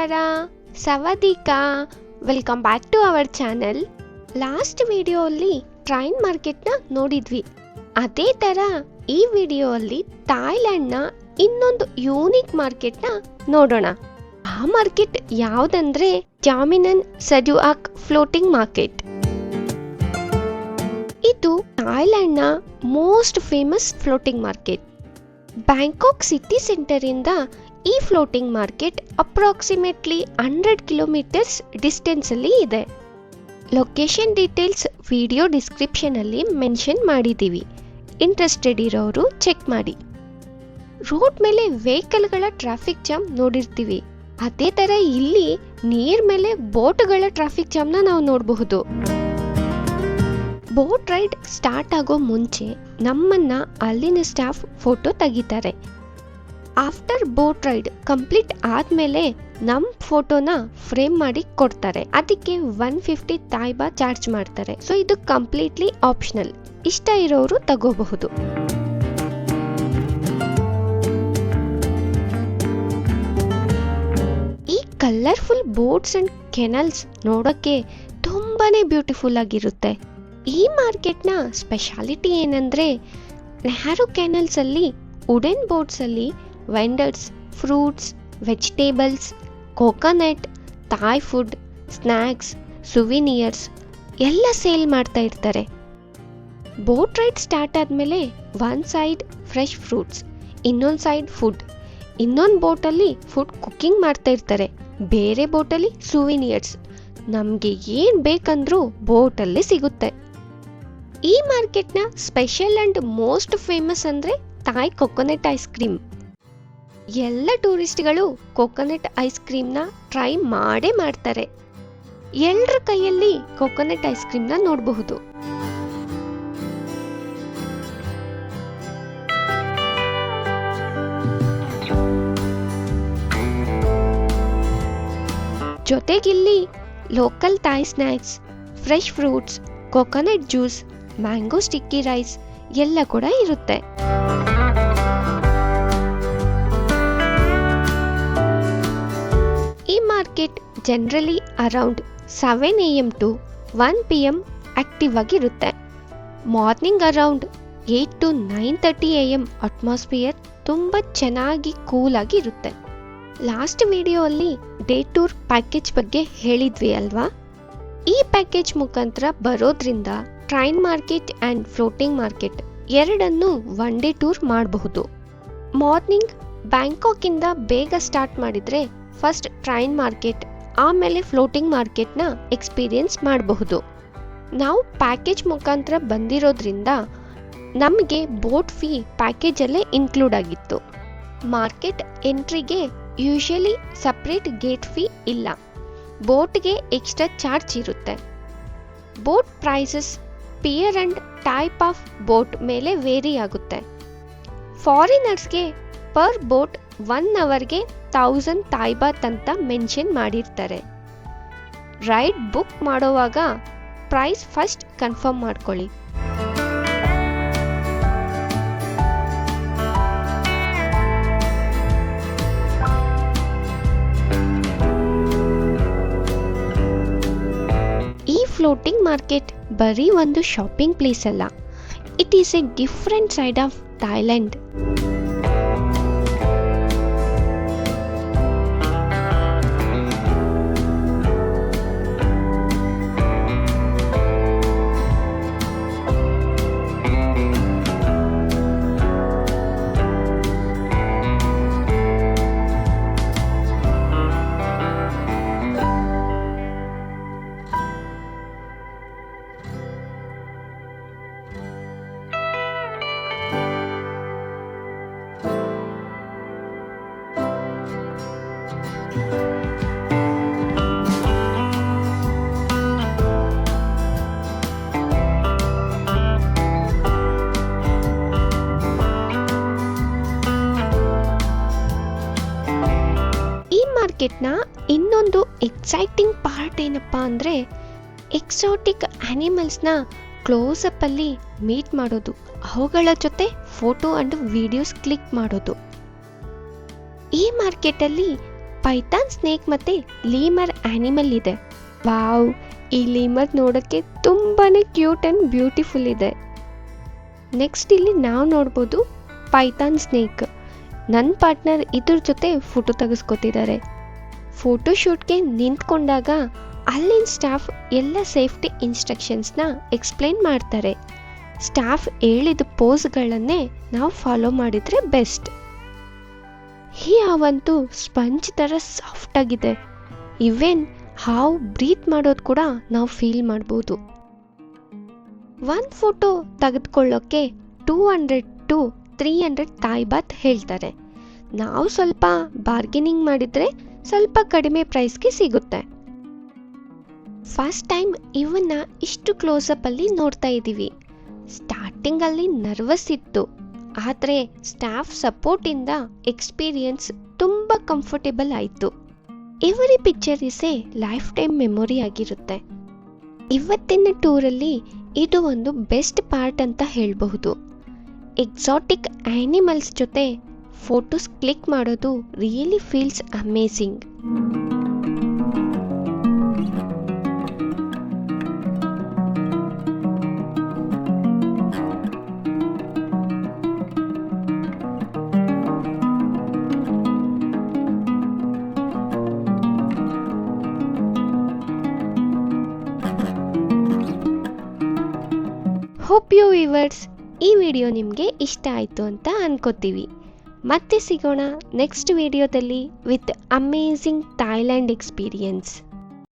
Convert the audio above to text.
ನಮಸ್ಕಾರ, ಸವಾದಿಕಾ, welcome back to our channel. Last ವಿಡಿಯೋಲ್ಲಿ ಟ್ರೈನ್ ಮಾರ್ಕೆಟ್ನ ನೋಡಿದ್ವಿ. ಅದೇ ಥರ ಈ ವಿಡಿಯೋಲ್ಲಿ ಥಾಯ್ಲ್ಯಾಂಡ್ನ ಇನ್ನೊಂದು ಯೂನಿಕ್ ಮಾರ್ಕೆಟ್ನ ನೋಡೋಣ. ಆ ಮಾರ್ಕೆಟ್ ಯಾವುದಂದ್ರೆ ಜಾಮಿನನ್ ಸಜುಆಕ್ ಫ್ಲೋಟಿಂಗ್ ಮಾರ್ಕೆಟ್. ಇದು ಥಾಯ್ಲ್ಯಾಂಡ್ನ most famous floating market. Bangkok city centre ಇಂದ ಈ floating market approximately 100 kilometres distance ಅಲ್ಲಿ ಇದೆ. ಲೊಕೇಶನ್ ಡೀಟೇಲ್ಸ್ ವಿಡಿಯೋ ಡಿಸ್ಕ್ರಿಪ್ಷನ್ ಅಲ್ಲಿ ಮೆನ್ಷನ್ ಮಾಡಿದ್ದೀವಿ, ಇಂಟ್ರೆಸ್ಟೆಡ್ ಇರೋರು ಚೆಕ್ ಮಾಡಿ. ರೋಡ್ ಮೇಲೆ ವೆಹಿಕಲ್ಗಳ ಟ್ರಾಫಿಕ್ ಜಾಮ್ ನೋಡಿರ್ತೀವಿ, ಅದೇ ತರ ಇಲ್ಲಿ ನೀರ್ ಮೇಲೆ ಬೋಟ್ಗಳ ಟ್ರಾಫಿಕ್ ಜಾಮ್ನ ನಾವು ನೋಡಬಹುದು. ಬೋಟ್ ರೈಡ್ ಸ್ಟಾರ್ಟ್ ಆಗೋ ಮುಂಚೆ ನಮ್ಮನ್ನ ಅಲ್ಲಿನ ಸ್ಟಾಫ್ ಫೋಟೋ ತೆಗಿತಾರೆ. ಆಫ್ಟರ್ ಬೋಟ್ ರೈಡ್ ಕಂಪ್ಲೀಟ್ ಆದ್ಮೇಲೆ ನಮ್ ಫೋಟೋನ ಫ್ರೇಮ್ ಮಾಡಿ ಕೊಡ್ತಾರೆ. ಅದಕ್ಕೆ 150 ಥಾಯ್ ಬಾತ್ ಚಾರ್ಜ್ ಮಾಡ್ತಾರೆ. ಸೊ ಇದು ಕಂಪ್ಲೀಟ್ಲಿ ಆಪ್ಷನಲ್, ಇಷ್ಟ ಇರೋರು ತಗೋಬಹುದು. ಈ ಕಲರ್ಫುಲ್ ಬೋಟ್ಸ್ ಅಂಡ್ ಕೆನಲ್ಸ್ ನೋಡೋಕೆ ತುಂಬಾನೇ ಬ್ಯೂಟಿಫುಲ್ ಆಗಿರುತ್ತೆ. ಈ ಮಾರ್ಕೆಟ್ನ ಸ್ಪೆಷಾಲಿಟಿ ಏನಂದ್ರೆ ನ್ಯಾರೋ ಕೆನಲ್ಸ್ ಅಲ್ಲಿ ವುಡನ್ ಬೋಟ್ಸ್ ಅಲ್ಲಿ vendors fruits, vegetables, coconut, Thai food, snacks, souvenirs ಎಲ್ಲ ಸೇಲ್ ಮಾಡ್ತಾ ಇರ್ತಾರೆ. ಬೋಟ್ ರೈಡ್ ಸ್ಟಾರ್ಟ್ ಆದ್ಮೇಲೆ ಒನ್ ಸೈಡ್ ಫ್ರೆಶ್ ಫ್ರೂಟ್ಸ್, ಇನ್ನೊಂದು ಸೈಡ್ ಫುಡ್, ಇನ್ನೊಂದು ಬೋಟಲ್ಲಿ ಫುಡ್ ಕುಕಿಂಗ್ ಮಾಡ್ತಾ ಇರ್ತಾರೆ, ಬೇರೆ ಬೋಟಲ್ಲಿ ಸುವಿನಿಯರ್ಸ್. ನಮಗೆ ಏನು ಬೇಕಂದ್ರೂ ಬೋಟಲ್ಲಿ ಸಿಗುತ್ತೆ. ಈ ಮಾರ್ಕೆಟ್ನ ಸ್ಪೆಷಲ್ ಅಂಡ್ ಮೋಸ್ಟ್ ಫೇಮಸ್ ಅಂದ್ರೆ ಥಾಯ್ ಕೊಕೊನಟ್ ಐಸ್ ಕ್ರೀಮ್. ಎಲ್ಲ ಟೂರಿಸ್ಟ್ಗಳು ಕೊಕೊನಟ್ ಐಸ್ ಕ್ರೀಮ್ನ ಟ್ರೈ ಮಾಡೇ ಮಾಡ್ತಾರೆ. ಎಲ್ಲರ ಕೈಯಲ್ಲಿ ಕೊಕೊನಟ್ ಐಸ್ ಕ್ರೀಮ್ನ ನೋಡಬಹುದು. ಜೊತೆಗಿಲ್ಲಿ local Thai snacks, fresh fruits, coconut juice, mango sticky rice ಎಲ್ಲ ಕೂಡ ಇರುತ್ತೆ. ಈ market generally around 7 AM to 1 PM active ಆಗಿರುತ್ತೆ. Morning around 8 to 9:30 AM atmosphere ತುಂಬಾ ಚೆನ್ನಾಗಿ ಕೂಲ್ ಆಗಿ ಇರುತ್ತೆ. ಲಾಸ್ಟ್ ವಿಡಿಯೋ ಅಲ್ಲಿ ಡೇ ಟೂರ್ ಪ್ಯಾಕೇಜ್ ಬಗ್ಗೆ ಹೇಳಿದ್ವಿ ಅಲ್ವಾ? ಈ ಪ್ಯಾಕೇಜ್ ಮುಖಾಂತರ ಬರೋದ್ರಿಂದ train market and floating market ಎರಡನ್ನು ಒನ್ ಡೇ ಟೂರ್ ಮಾಡಬಹುದು. ಮಾರ್ನಿಂಗ್ ಬ್ಯಾಂಕಾಕ್ ಇಂದ ಬೇಗ ಸ್ಟಾರ್ಟ್ ಮಾಡಿದ್ರೆ ಫಸ್ಟ್ ಟ್ರೈನ್ ಮಾರ್ಕೆಟ್, ಆಮೇಲೆ ಫ್ಲೋಟಿಂಗ್ ಮಾರ್ಕೆಟ್ನ ಎಕ್ಸ್ಪೀರಿಯನ್ಸ್ ಮಾಡಬಹುದು. ನಾವು ಪ್ಯಾಕೇಜ್ ಮುಖಾಂತರ ಬಂದಿರೋದ್ರಿಂದ ನಮಗೆ ಬೋಟ್ ಫೀ ಪ್ಯಾಕೇಜಲ್ಲೇ ಇನ್ಕ್ಲೂಡ್ ಆಗಿತ್ತು. ಮಾರ್ಕೆಟ್ ಎಂಟ್ರಿಗೆ ಯೂಶಲಿ ಸಪ್ರೇಟ್ ಗೇಟ್ ಫೀ ಇಲ್ಲ, ಬೋಟ್ಗೆ ಎಕ್ಸ್ಟ್ರಾ ಚಾರ್ಜ್ ಇರುತ್ತೆ. Boat prices pier and type of boat ಮೇಲೆ ವೇರಿ ಆಗುತ್ತೆ. ಫಾರಿನರ್ಸ್ಗೆ ಪರ್ ಬೋಟ್ 1 ಅವರ್ಗೆ 1000 ಥಾಯ್ ಬಾತ್ ಅಂತ ಮೆನ್ಷನ್ ಮಾಡಿರ್ತಾರೆ. ರೈಡ್ ಬುಕ್ ಮಾಡೋವಾಗ ಪ್ರೈಸ್ ಫಸ್ಟ್ ಕನ್ಫರ್ಮ್ ಮಾಡ್ಕೊಳ್ಳಿ. ಈ ಫ್ಲೋಟಿಂಗ್ ಮಾರ್ಕೆಟ್ ಬರೀ ಒಂದು ಶಾಪಿಂಗ್ ಪ್ಲೇಸ್ ಅಲ್ಲ, it is a different side of Thailand. ಮಾರ್ಕೆಟ್ನ ಇನ್ನೊಂದು ಎಕ್ಸೈಟಿಂಗ್ ಪಾರ್ಟ್ ಏನಪ್ಪಾ ಅಂದ್ರೆ ಎಕ್ಸಾಟಿಕ್ ಆನಿಮಲ್ಸ್ನ ಕ್ಲೋಸ್ ಅಪ್ ಅಲ್ಲಿ ಮೀಟ್ ಮಾಡೋದು, ಅವುಗಳ ಜೊತೆ ಫೋಟೋ ಅಂಡ್ ವಿಡಿಯೋಸ್ ಕ್ಲಿಕ್ ಮಾಡೋದು. ಈ ಮಾರ್ಕೆಟ್ ಅಲ್ಲಿ ಪೈಥಾನ್ ಸ್ನೇಕ್ ಮತ್ತು ಲೀಮರ್ ಆ್ಯನಿಮಲ್ ಇದೆ. ವಾವ್, ಈ ಲೀಮರ್ ನೋಡೋಕ್ಕೆ ತುಂಬಾ ಕ್ಯೂಟ್ ಆ್ಯಂಡ್ ಬ್ಯೂಟಿಫುಲ್ ಇದೆ. ನೆಕ್ಸ್ಟ್ ಇಲ್ಲಿ ನಾವು ನೋಡ್ಬೋದು ಪೈಥಾನ್ ಸ್ನೇಕ್. ನನ್ನ ಪಾರ್ಟ್ನರ್ ಇದ್ರ ಜೊತೆ ಫೋಟೋ ತೆಗೆಸ್ಕೊತಿದ್ದಾರೆ. ಫೋಟೋಶೂಟ್ಗೆ ನಿಂತ್ಕೊಂಡಾಗ ಅಲ್ಲಿನ ಸ್ಟಾಫ್ ಎಲ್ಲ ಸೇಫ್ಟಿ ಇನ್ಸ್ಟ್ರಕ್ಷನ್ಸ್ನ ಎಕ್ಸ್ಪ್ಲೈನ್ ಮಾಡ್ತಾರೆ. ಸ್ಟಾಫ್ ಹೇಳಿದ ಪೋಸ್ಗಳನ್ನೇ ನಾವು ಫಾಲೋ ಮಾಡಿದರೆ ಬೆಸ್ಟ್. ಈ ಹಾವಂತೂ ಸ್ಪಂಜ್ ಥರ ಸಾಫ್ಟಾಗಿದೆ. ಇವೆನ್ ಹಾವು ಬ್ರೀತ್ ಮಾಡೋದು ಕೂಡ ನಾವು ಫೀಲ್ ಮಾಡ್ಬೋದು. ಒಂದು ಫೋಟೋ ತೆಗೆದುಕೊಳ್ಳೋಕ್ಕೆ 200 to 300 ಥಾಯ್ ಬಾತ್ ಹೇಳ್ತಾರೆ. ನಾವು ಸ್ವಲ್ಪ ಬಾರ್ಗೇನಿಂಗ್ ಮಾಡಿದರೆ ಸ್ವಲ್ಪ ಕಡಿಮೆ ಪ್ರೈಸ್ಗೆ ಸಿಗುತ್ತೆ. ಫಸ್ಟ್ ಟೈಮ್ ಇವನ್ನ ಇಷ್ಟು ಕ್ಲೋಸಪ್ಪಲ್ಲಿ ನೋಡ್ತಾ ಇದ್ದೀವಿ. ಸ್ಟಾರ್ಟಿಂಗಲ್ಲಿ ನರ್ವಸ್ ಇತ್ತು, ಆದರೆ ಸ್ಟಾಫ್ ಸಪೋರ್ಟಿಂದ ಎಕ್ಸ್ಪೀರಿಯನ್ಸ್ ತುಂಬ ಕಂಫರ್ಟೇಬಲ್ ಆಯಿತು. Every picture is a lifetime memory ಆಗಿರುತ್ತೆ. ಇವತ್ತಿನ ಟೂರಲ್ಲಿ ಇದು ಒಂದು ಬೆಸ್ಟ್ ಪಾರ್ಟ್ ಅಂತ ಹೇಳಬಹುದು. ಎಕ್ಸಾಟಿಕ್ ಆ್ಯನಿಮಲ್ಸ್ ಜೊತೆ ಫೋಟೋಸ್ ಕ್ಲಿಕ್ ಮಾಡೋದು really feels amazing. Hope you viewers ಈ ವಿಡಿಯೋ ನಿಮಗೆ ಇಷ್ಟ ಆಯಿತು ಅಂತ ಅನ್ಕೋತೀವಿ. ಮತ್ತೆ ಸಿಗೋಣ ನೆಕ್ಸ್ಟ್ ವಿಡಿಯೋದಲ್ಲಿ ವಿತ್ ಅಮೇಝಿಂಗ್ ಥಾಯ್ಲ್ಯಾಂಡ್ ಎಕ್ಸ್ಪೀರಿಯನ್ಸ್.